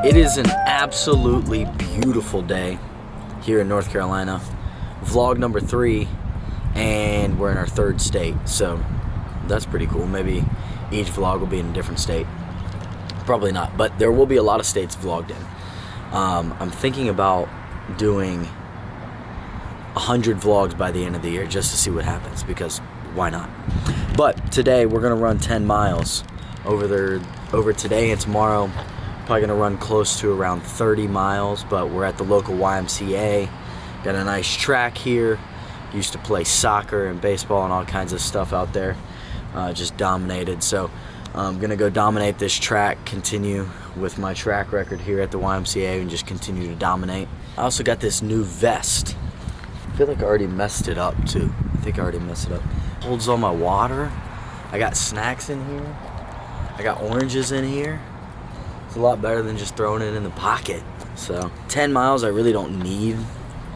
It is an absolutely beautiful day here in North Carolina. Vlog number 3, and we're in our 3rd state, so that's pretty cool. Maybe each vlog will be in a different state. Probably not, but there will be a lot of states vlogged in. I'm thinking about doing 100 vlogs by the end of the year just to see what happens, because why not? But today we're gonna run 10 miles over today and tomorrow. Probably gonna run close to around 30 miles, but we're at the local YMCA. Got a nice track here. Used to play soccer and baseball and all kinds of stuff out there. Just dominated. So I'm gonna go dominate this track, continue with my track record here at the YMCA and just continue to dominate. I also got this new vest. I feel like I already messed it up too. I think I already messed it up. Holds all my water. I got snacks in here. I got oranges in here. It's a lot better than just throwing it in the pocket. So 10 miles, I really don't need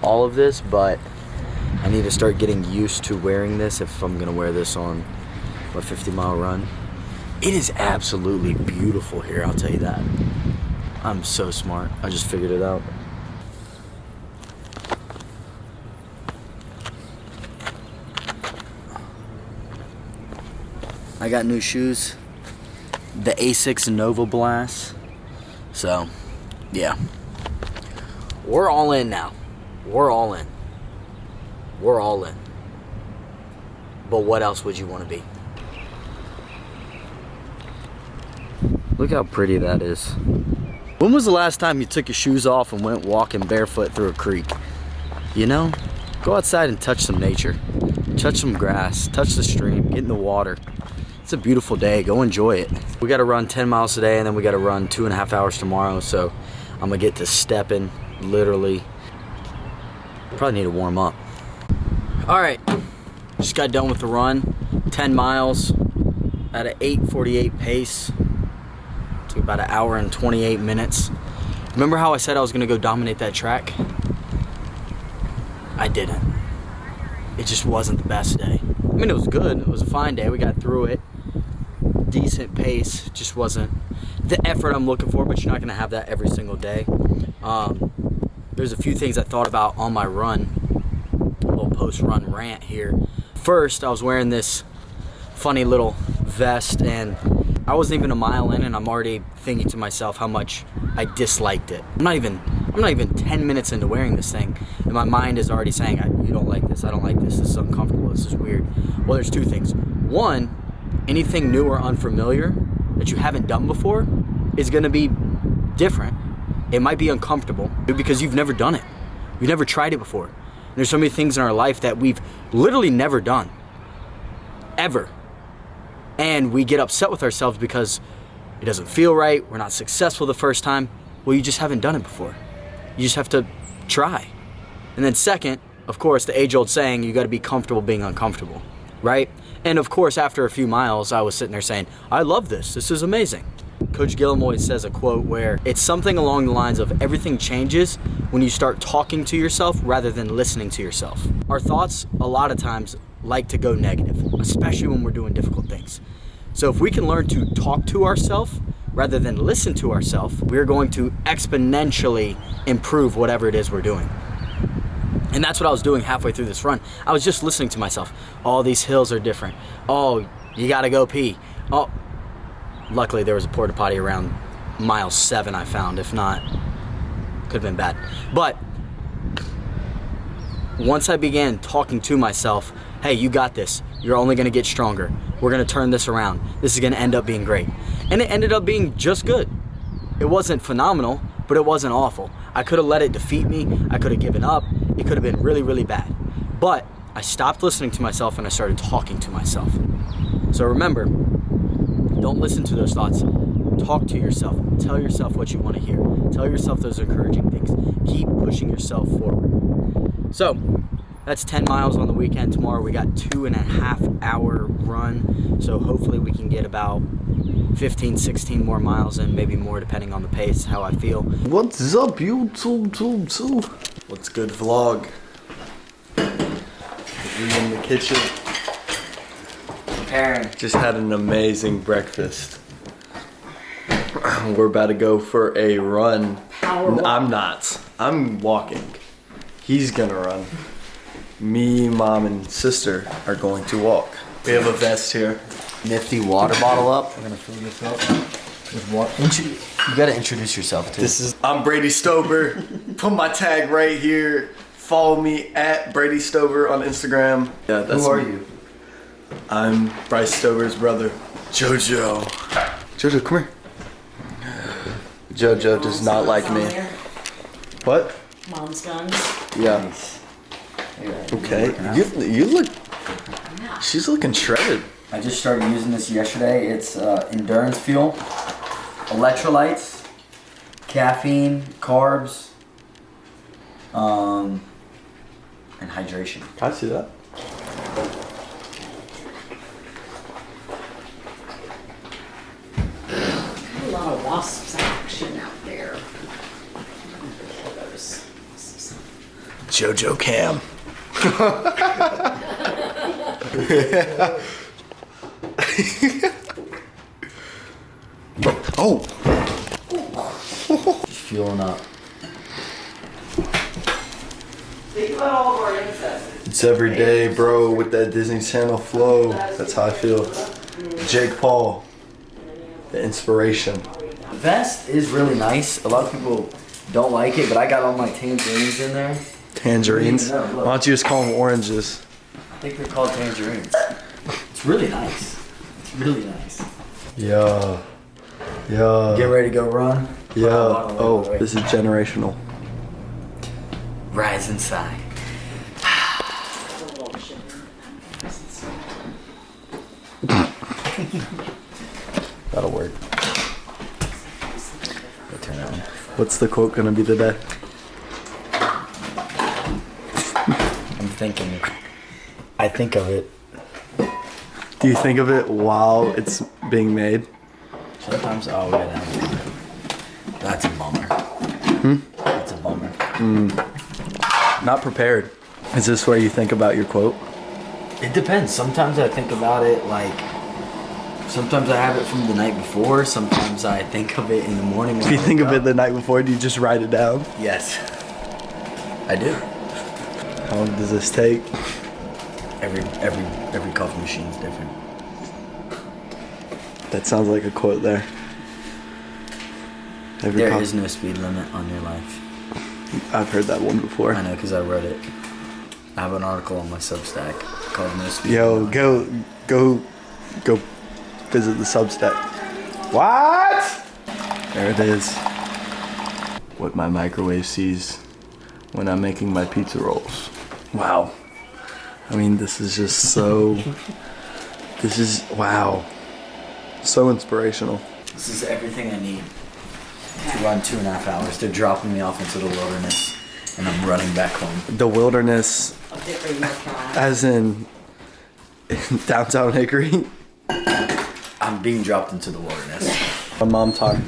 all of this, but I need to start getting used to wearing this if I'm gonna wear this on a 50-mile run. It is absolutely beautiful here, I'll tell you that. I'm so smart, I just figured it out. I got new shoes, the Asics Nova Blast. So, yeah. We're all in now. We're all in. We're all in. But what else would you want to be? Look how pretty that is. When was the last time you took your shoes off and went walking barefoot through a creek? You know? Go outside and touch some nature. Touch some grass. Touch the stream. Get in the water. It's a beautiful day. Go enjoy it. We got to run 10 miles today, and then we got to run 2.5 hours tomorrow. So I'm going to get to stepping, literally. Probably need to warm up. All right. Just got done with the run. 10 miles at an 8:48 pace. Took about 1 hour and 28 minutes. Remember how I said I was going to go dominate that track? I didn't. It just wasn't the best day. I mean, it was good. It was a fine day. We got through it. Decent pace. Just wasn't the effort I'm looking for, but you're not going to have that every single day. There's a few things I thought about on my run. A little post-run rant here. First, I was wearing this funny little vest, and I wasn't even a mile in, and I'm already thinking to myself how much I disliked it. I'm not even 10 minutes into wearing this thing, and my mind is already saying, you don't like this, I don't like this, this is uncomfortable, this is weird. Well, there's two things. One, anything new or unfamiliar that you haven't done before is gonna be different. It might be uncomfortable because you've never done it. You've never tried it before. And there's so many things in our life that we've literally never done, ever. And we get upset with ourselves because it doesn't feel right, we're not successful the first time. Well, you just haven't done it before. You just have to try. And then second, of course, the age-old saying, you gotta be comfortable being uncomfortable, right? And of course, after a few miles, I was sitting there saying, I love this is amazing. Coach Gillum always says a quote where it's something along the lines of everything changes when you start talking to yourself rather than listening to yourself. Our thoughts, a lot of times, like to go negative, especially when we're doing difficult things. So if we can learn to talk to ourselves rather than listen to ourselves, we're going to exponentially improve whatever it is we're doing. And that's what I was doing halfway through this run. I was just listening to myself. All these hills are different. Oh, you gotta go pee. Oh, luckily there was a porta potty around mile 7 I found. If not, could have been bad. But once I began talking to myself, hey, you got this. You're only gonna get stronger. We're gonna turn this around. This is gonna end up being great. And it ended up being just good. It wasn't phenomenal, but it wasn't awful. I could have let it defeat me. I could have given up. It could have been really, really bad. But I stopped listening to myself and I started talking to myself. So remember, don't listen to those thoughts. Talk to yourself. Tell yourself what you want to hear. Tell yourself those encouraging things. Keep pushing yourself forward. So that's 10 miles on the weekend. Tomorrow we got 2.5 hour run. So hopefully we can get about 15, 16 more miles in, maybe more depending on the pace, how I feel. What's up, YouTube? What's good, vlog? We're in the kitchen. Preparing. Just had an amazing breakfast. We're about to go for a run. Power walk. I'm not. I'm walking. He's gonna run. Me, mom, and sister are going to walk. We have a vest here. Nifty water bottle up. We're gonna fill this up with water. You gotta introduce yourself too. I'm Brady Stover. Put my tag right here. Follow me at Brady Stover on Instagram. Yeah, that's Who are me. you? I'm Bryce Stover's brother, Jojo. Jojo, come here. Jojo does not like me. What? Mom's guns. Yeah. Okay. You look. She's looking shredded. I just started using this yesterday. It's endurance fuel, electrolytes, caffeine, carbs, and hydration. Can I see that? A lot of wasps action out there. Jojo Cam. Oh. Just fueling up. It's every day, bro, with that Disney Channel flow. That's how I feel. Jake Paul, the inspiration. Vest is really nice. A lot of people don't like it, but I got all my tangerines in there. Tangerines. Yeah, Why look. don't you just call them oranges? I think they're called tangerines. It's really nice. It's really nice. Yeah. Yeah. Get ready to go run. Yeah. Oh, Wait. this is generational. Rise inside. That'll work. We'll turn it on. What's the quote gonna be today? I'm thinking. I think of it. Do you think of it while it's being made? Sometimes. Oh, yeah, that's a bummer. That's a bummer. Not prepared. Is this where you think about your quote? It depends. Sometimes I think about it like. Sometimes I have it from the night before. Sometimes I think of it in the morning. When If you I think wake of it up. the night before, do you just write it down? Yes. I do. How long does this take? Every coffee machine is different. That sounds like a quote there. Every There co- is no speed limit on your life. I've heard that one before. I know because I wrote it. I have an article on my Substack called "No Speed Yo, Limit." go visit the Substack. What? There it is. What my microwave sees when I'm making my pizza rolls. Wow. I mean, this is just so. This is wow. So inspirational. This is everything I need to run 2.5 hours. They're dropping me off into the wilderness, and I'm running back home. The wilderness, A different North Carolina. as in downtown Hickory. I'm being dropped into the wilderness. My mom talked.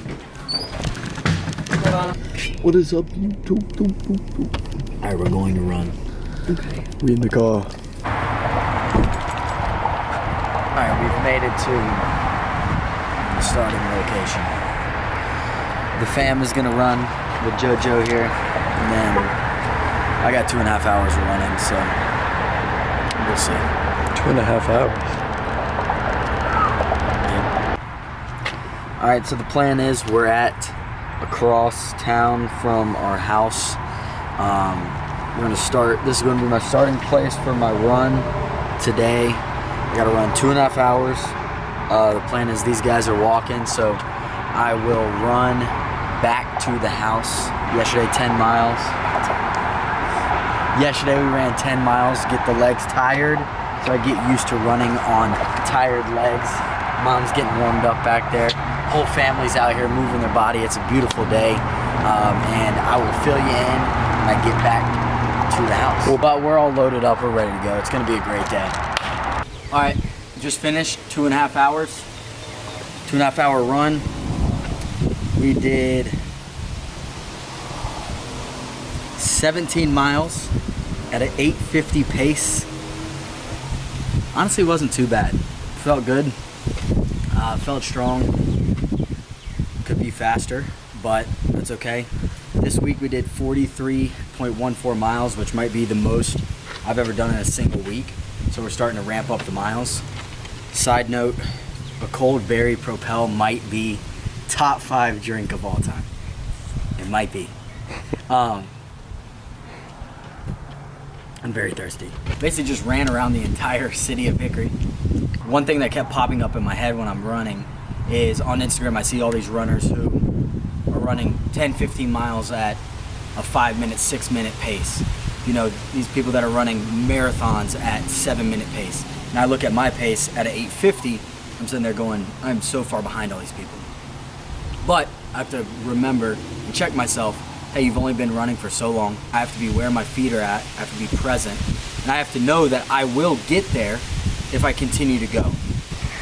Put on. What is up, YouTube? All right, we're going to run. We in the car. All right, we've made it to the starting location. The fam is gonna run with JoJo here, and then I got 2.5 hours of running, so we'll see. 2.5 hours. All right, so the plan is we're at across town from our house. We're gonna start. This is gonna be my starting place for my run today. I gotta run 2.5 hours. The plan is these guys are walking, so I will run back to the house. Yesterday, 10 miles. Yesterday we ran 10 miles, get the legs tired, so I get used to running on tired legs. Mom's getting warmed up back there. Whole family's out here moving their body. It's a beautiful day, and I will fill you in when I get back to the house. But we're all loaded up. We're ready to go. It's gonna be a great day. All right, just finished 2.5 hours. 2.5 hour run. We did 17 miles at an 8:50 pace. Honestly, it wasn't too bad. Felt good. Felt strong. could be faster, but that's okay. This week we did 43.14 miles, which might be the most I've ever done in a single week. So we're starting to ramp up the miles. Side note, a cold berry Propel might be top 5 drink of all time. It might be. I'm very thirsty. Basically just ran around the entire city of Hickory. One thing that kept popping up in my head when I'm running is on Instagram I see all these runners who are running 10, 15 miles at a 5-minute, 6-minute pace. You know, these people that are running marathons at 7-minute pace. And I look at my pace at an 8:50, I'm sitting there going, I'm so far behind all these people. But I have to remember and check myself, hey, you've only been running for so long. I have to be where my feet are at. I have to be present. And I have to know that I will get there if I continue to go.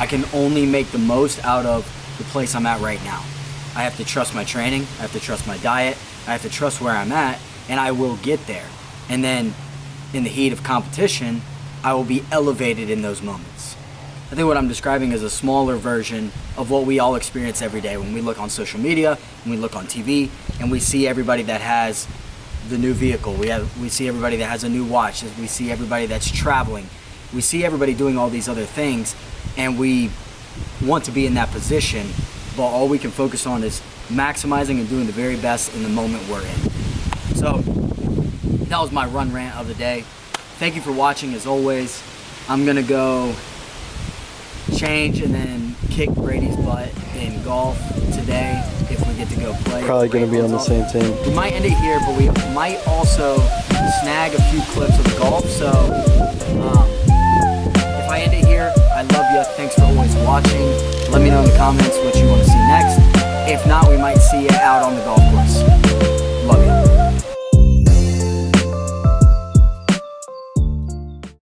I can only make the most out of the place I'm at right now. I have to trust my training. I have to trust my diet. I have to trust where I'm at, and I will get there. And then in the heat of competition, I will be elevated in those moments. I think what I'm describing is a smaller version of what we all experience every day when we look on social media, when we look on TV, and we see everybody that has the new vehicle. We see everybody that has a new watch. We see everybody that's traveling. We see everybody doing all these other things, and we want to be in that position, but all we can focus on is maximizing and doing the very best in the moment we're in. So that was my run rant of the day. Thank you for watching as always. I'm gonna go change and then kick Brady's butt in golf today if we get to go play. Probably going to be on the same team. We might end it here, but we might also snag a few clips of the golf. So if I end it here, I love you. Thanks for always watching. Let me know in the comments what you want to see next. If not, we might see you out on the golf